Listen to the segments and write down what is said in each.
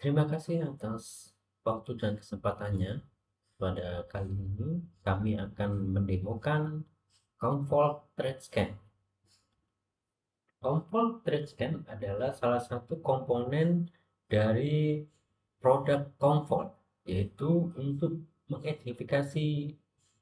Terima kasih atas waktu dan kesempatannya. Pada kali ini kami akan mendemokan Commvault ThreadScan. Commvault ThreadScan adalah salah satu komponen dari produk Commvault, yaitu untuk mengidentifikasi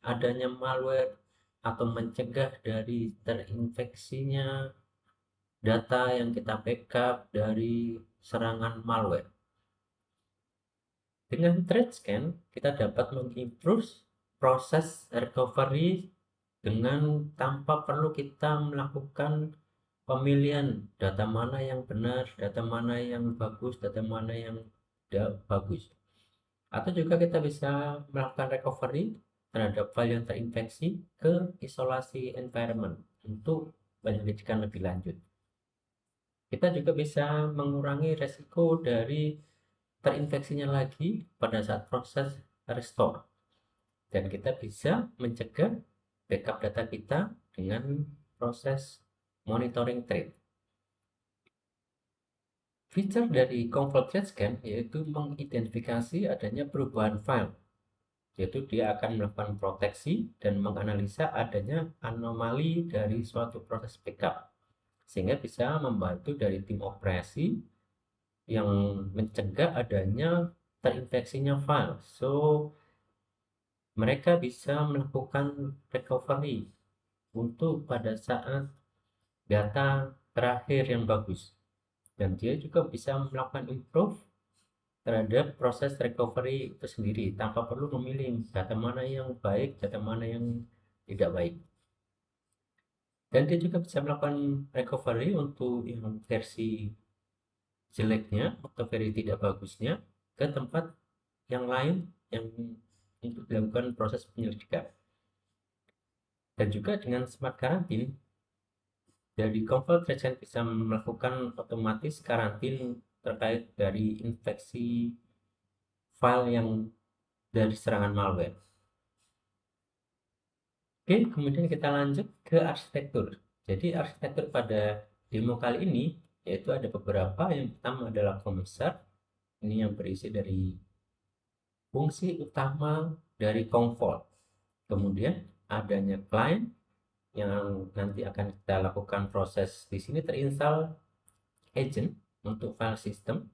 adanya malware atau mencegah dari terinfeksinya data yang kita backup dari serangan malware. Dengan ThreadScan, kita dapat mengimprove proses recovery dengan tanpa perlu kita melakukan pemilihan data mana yang benar, data mana yang bagus, data mana yang tidak bagus. Atau juga kita bisa melakukan recovery terhadap file yang terinfeksi ke isolasi environment untuk penyelidikan lebih lanjut. Kita juga bisa mengurangi resiko dari terinfeksinya lagi pada saat proses restore, dan kita bisa mencegah backup data kita dengan proses monitoring thread. Fitur dari Commvault ThreadScan yaitu mengidentifikasi adanya perubahan file, yaitu dia akan melakukan proteksi dan menganalisa adanya anomali dari suatu proses backup, sehingga bisa membantu dari tim operasi yang mencegah adanya terinfeksinya file. So, mereka bisa melakukan recovery untuk pada saat data terakhir yang bagus. Dan dia juga bisa melakukan improve terhadap proses recovery itu sendiri tanpa perlu memilih data mana yang baik, data mana yang tidak baik. Dan dia juga bisa melakukan recovery untuk yang versi jeleknya atau versi tidak bagusnya ke tempat yang lain yang untuk dilakukan proses penyelidikan. Dan juga dengan smart karantin, dari Commvault ThreadScan bisa melakukan otomatis karantin terkait dari infeksi file yang dari serangan malware. Oke, kemudian kita lanjut ke arsitektur. Jadi arsitektur pada demo kali ini yaitu ada beberapa. Yang pertama adalah CommServe. Ini yang berisi dari fungsi utama dari Commvault. Kemudian adanya client yang nanti akan kita lakukan proses di sini terinstall agent untuk file system,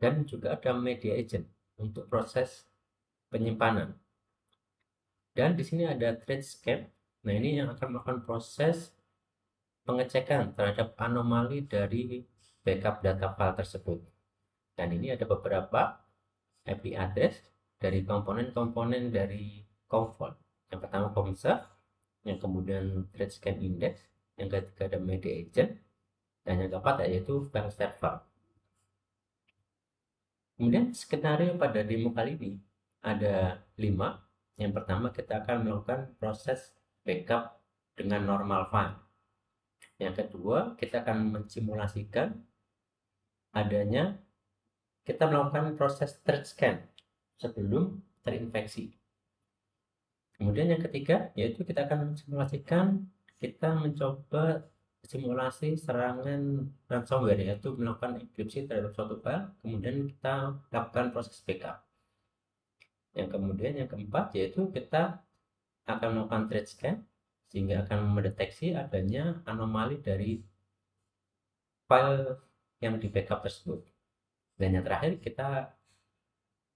dan juga ada media agent untuk proses penyimpanan. Dan di sini ada ThreadScan. Nah, ini yang akan melakukan proses pengecekan terhadap anomali dari backup data file tersebut. Dan ini ada beberapa IP address dari komponen-komponen dari Commvault. Yang pertama CommServe, yang kemudian ThreadScan Index, yang ketiga ada Media Agent, dan yang keempat yaitu file server. Kemudian skenario pada demo kali ini ada 5. Yang pertama, kita akan melakukan proses backup dengan normal file. Yang kedua, kita akan mensimulasikan adanya kita melakukan proses ThreadScan sebelum terinfeksi. Kemudian yang ketiga, yaitu kita akan mensimulasikan, kita mencoba simulasi serangan ransomware, yaitu melakukan enkripsi terhadap suatu file, kemudian kita lakukan proses backup. Yang kemudian yang keempat, yaitu kita akan melakukan ThreadScan sehingga akan mendeteksi adanya anomali dari file yang di backup tersebut. Dan yang terakhir, kita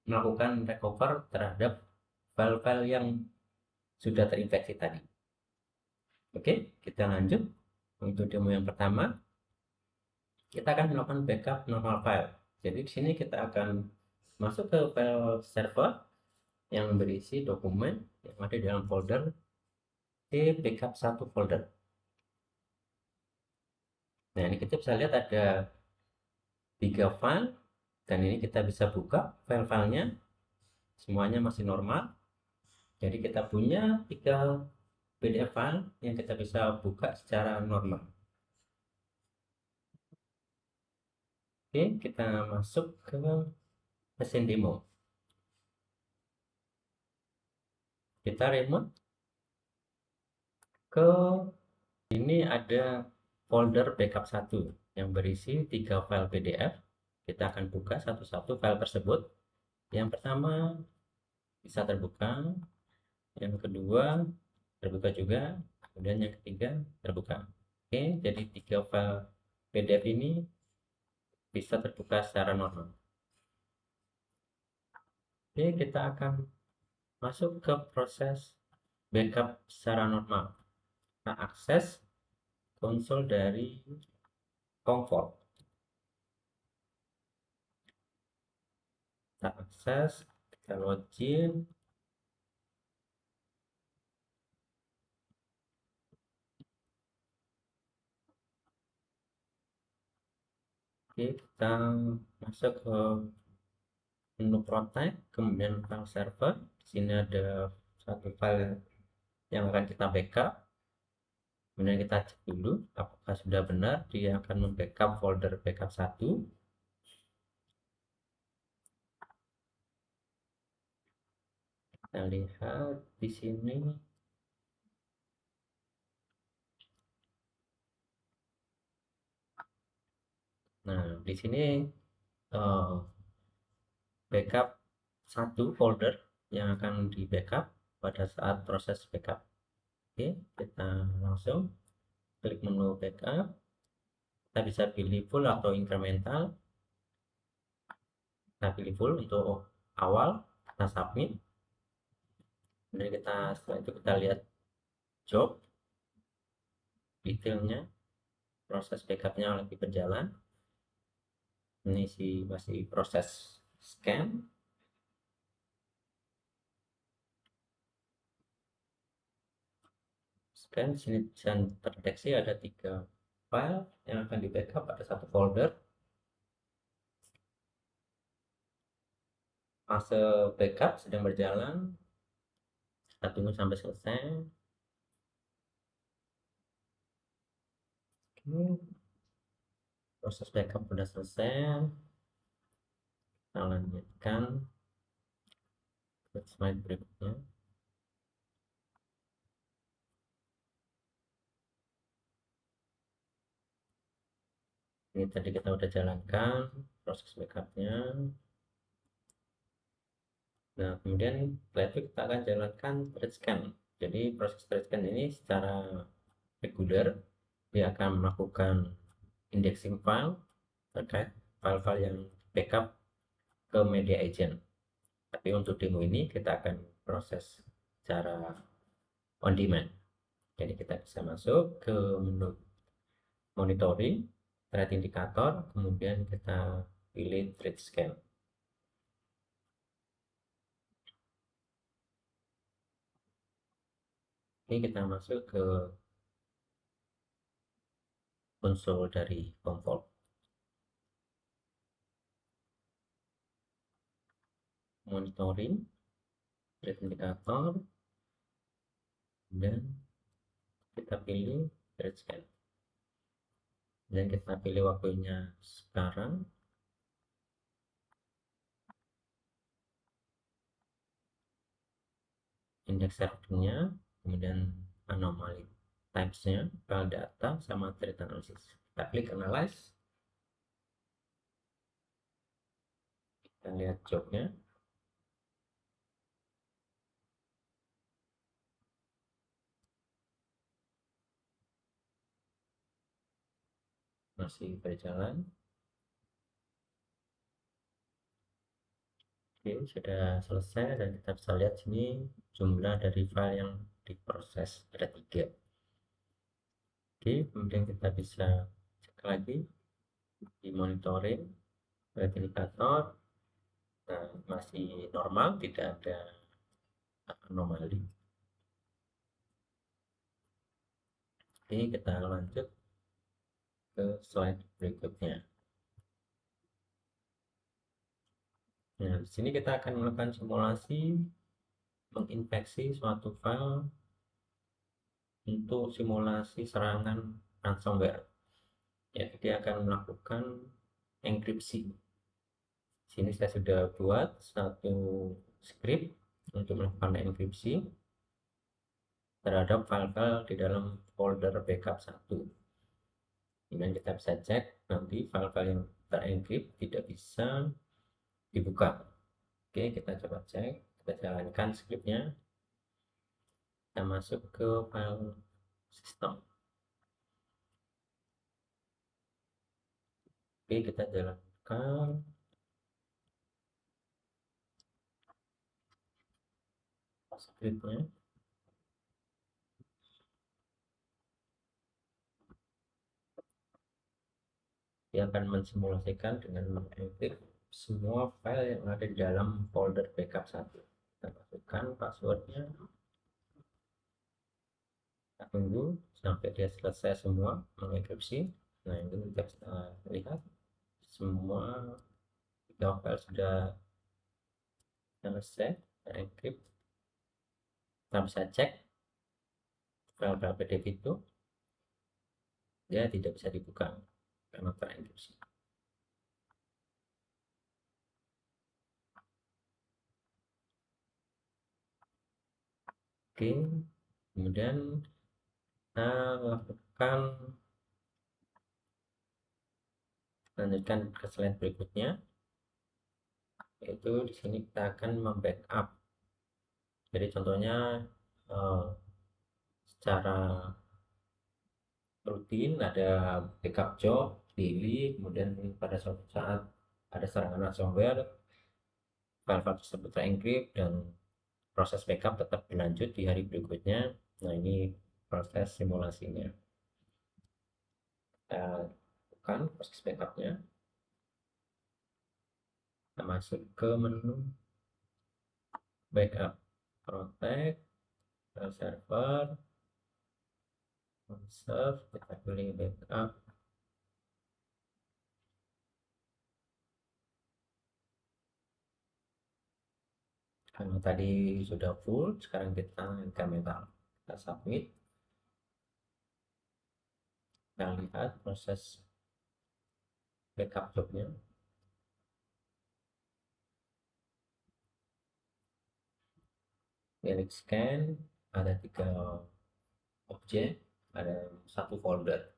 melakukan recover terhadap file-file yang sudah terinfeksi tadi. Oke, kita lanjut. Untuk demo yang pertama, kita akan melakukan backup normal file. Jadi di sini kita akan masuk ke file server yang berisi dokumen yang ada di dalam folder backup 1 folder. Nah, ini kita bisa lihat ada 3 file, dan ini kita bisa buka file-filenya, semuanya masih normal. Jadi kita punya 3 PDF file yang kita bisa buka secara normal. Oke, kita masuk ke mesin demo. Kita remote ke ini, ada folder backup 1 yang berisi 3 file PDF. Kita akan buka satu-satu file tersebut. Yang pertama bisa terbuka, yang kedua terbuka juga, kemudian yang ketiga terbuka. Oke, jadi 3 file PDF ini bisa terbuka secara normal. Oke, kita akan masuk ke proses backup secara normal. Kita akses konsol dari Comfort. Kita akses, kita login. Oke, kita masuk ke menu Protect, kemudian file server. Di sini ada satu file yang akan kita backup. Kemudian kita cek dulu apakah sudah benar dia akan membackup folder backup 1. Kita lihat di sini. Nah, di sini backup 1 folder yang akan di backup pada saat proses backup. Oke, kita langsung klik menu backup. Kita bisa pilih full atau incremental. Kita pilih full untuk awal, kita submit. Kemudian setelah itu kita lihat job detailnya, proses backupnya lagi berjalan. Ini masih proses scan. Scan sini bisa terdeteksi ada 3 file yang akan di backup pada satu folder. Fase backup sedang berjalan. Kita tunggu sampai selesai. Oke. Proses backup sudah selesai. Kita lanjutkan ke slide berikutnya. Ini tadi kita udah jalankan proses backupnya. Nah, kemudian setelah itu kita akan jalankan thread scan. Jadi proses thread scan ini secara reguler dia akan melakukan indexing file terkait file-file yang backup ke media agent. Tapi untuk demo ini kita akan proses secara on demand. Jadi kita bisa masuk ke menu monitoring, thread indicator, kemudian kita pilih thread scan. Ini kita masuk ke konsol dari Comfort. Monitoring, thread indicator, dan kita pilih thread scan. Dan kita pilih waktunya sekarang. Index servernya, kemudian anomali types-nya, file data, sama thread analysis. Kita klik analyze. Kita lihat jobnya. Masih berjalan. Oke, sudah selesai dan kita bisa lihat sini jumlah dari file yang diproses ada 3. Oke, kemudian kita bisa cek lagi di monitoring indikator. Nah, masih normal, tidak ada anomali. Oke, kita lanjut ke slide berikutnya. Nah, di sini kita akan melakukan simulasi menginfeksi suatu file untuk simulasi serangan ransomware. Ya, dia akan melakukan enkripsi. Sini saya sudah buat satu script untuk melakukan enkripsi terhadap file-file di dalam folder backup 1. Kemudian kita bisa cek nanti file-file yang terencrypt, tidak bisa dibuka. Oke, kita coba cek, kita jalankan scriptnya, kita masuk ke file sistem. Oke, kita jalankan scriptnya. Dia akan mensimulasikan dengan mengencrypt semua file yang ada di dalam folder backup 1. Kita masukkan passwordnya, kita tunggu sampai dia selesai semua mengenkripsi. Nah, ini kita bisa lihat semua file sudah selesai terencrypt. Kita bisa cek file-file PDF itu, dia tidak bisa dibuka karena terenkripsi. Oke, kemudian kita lakukan, lanjutkan ke slide berikutnya, yaitu di sini kita akan membackup. Jadi contohnya secara rutin ada backup job daily, kemudian pada suatu saat ada serangan ransomware, file-file tersebut terencrypt dan proses backup tetap berlanjut di hari berikutnya. Nah, ini proses simulasinya. Kita lakukan proses backupnya. Kita masuk ke menu backup, protect, file server, conserve, kita pilih backup. Karena tadi sudah full, sekarang kita incremental. Kita submit. Kita lihat proses backup jobnya. Milik scan, ada 3 objek, ada 1 folder.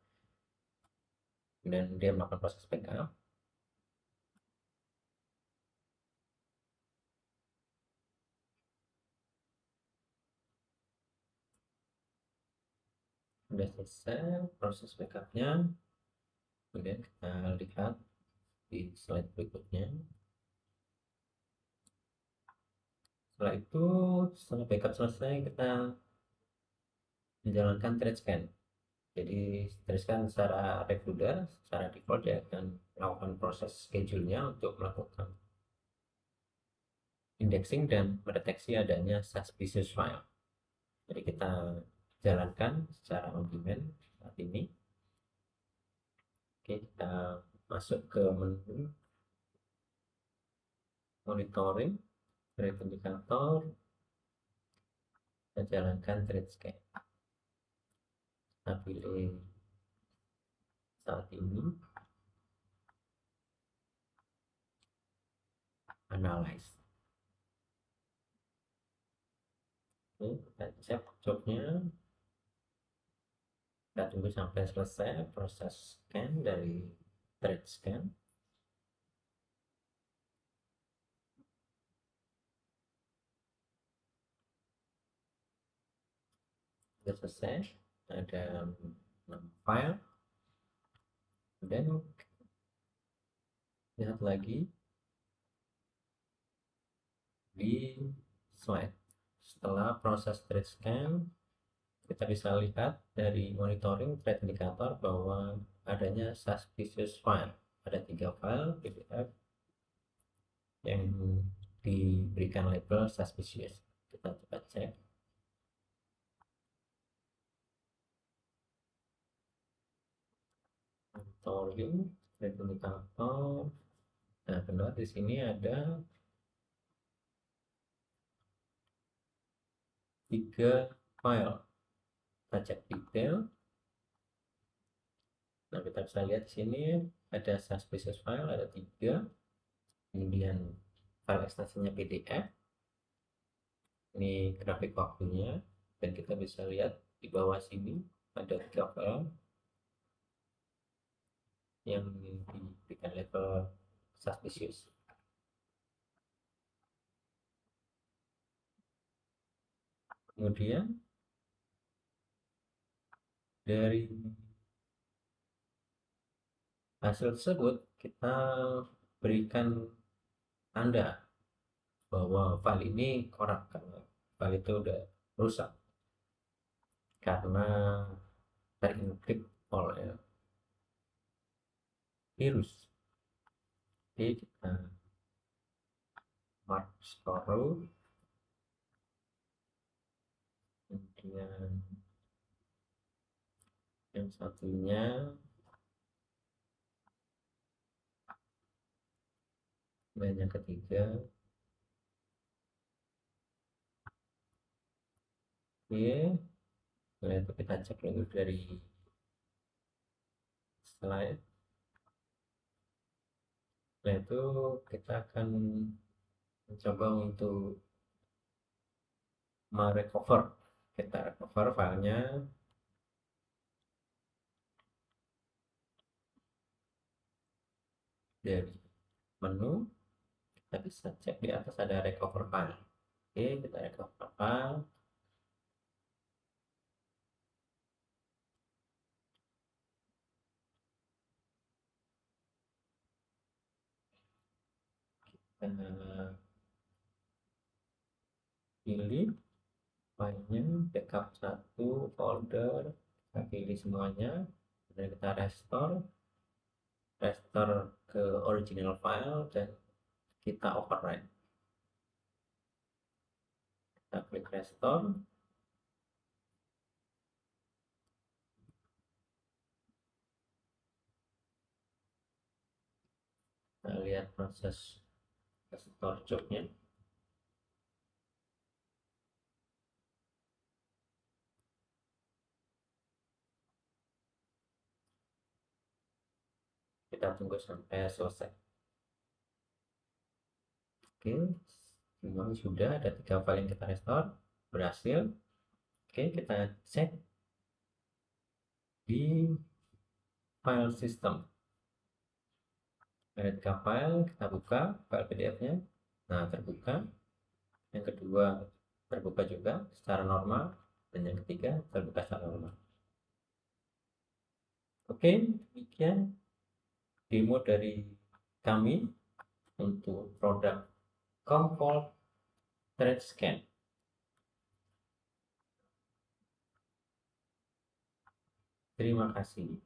Kemudian dia melakukan proses backup. Sudah selesai proses backupnya. Kemudian kita lihat di slide berikutnya. Setelah itu, setelah backup selesai, kita menjalankan thread scan. Jadi thread scan secara reguler, secara default dia akan melakukan proses schedule-nya untuk melakukan indexing dan mendeteksi adanya suspicious file. Jadi kita jalankan secara on demand saat ini. Oke, kita masuk ke menu monitoring, threat indicator, kita jalankan thread scan. Kita pilih saat ini analyze. Oke, kita cek jobnya, kita tunggu sampai selesai proses scan dari thread scan. Sudah selesai, ada 6 file. Kemudian lihat lagi di slide. Setelah proses thread scan, kita bisa lihat dari monitoring thread indicator bahwa adanya suspicious file. Ada 3 file PDF yang diberikan label suspicious. Kita coba cek. Monitoring thread indicator. Nah, benar di sini ada 3 file. Kita cek detail. Nah, kita bisa lihat di sini ada suspicious file, ada 3. Kemudian file ekstensinya PDF. Ini grafik waktunya, dan kita bisa lihat di bawah sini ada 3 file. yang diberikan level suspicious. Kemudian dari hasil tersebut kita berikan tanda bahwa file ini korup karena file itu udah rusak karena terinfek oleh virus. Jadi kita mark store, kemudian yang satunya dan yang ketiga. Oke, setelah itu kita cek dulu dari slide. Setelah itu kita akan mencoba untuk merecover. Kita recover filenya dari menu. Kita bisa cek di atas ada recover file. Oke, kita recover file. Kita pilih filenya, backup satu folder, kita pilih semuanya, kemudian kita restore ke original file, dan kita overwrite. Kita klik restore. Kita lihat proses restore jobnya. Kita tunggu sampai selesai. Oke, semua sudah, ada 3 file yang kita restore, berhasil. Oke, kita cek di file system. Ada 3 file, kita buka file PDF-nya. Nah, terbuka. Yang kedua terbuka juga secara normal, dan yang ketiga terbuka secara normal. Oke, demikian demo dari kami untuk produk Commvault Threat Scan. Terima kasih.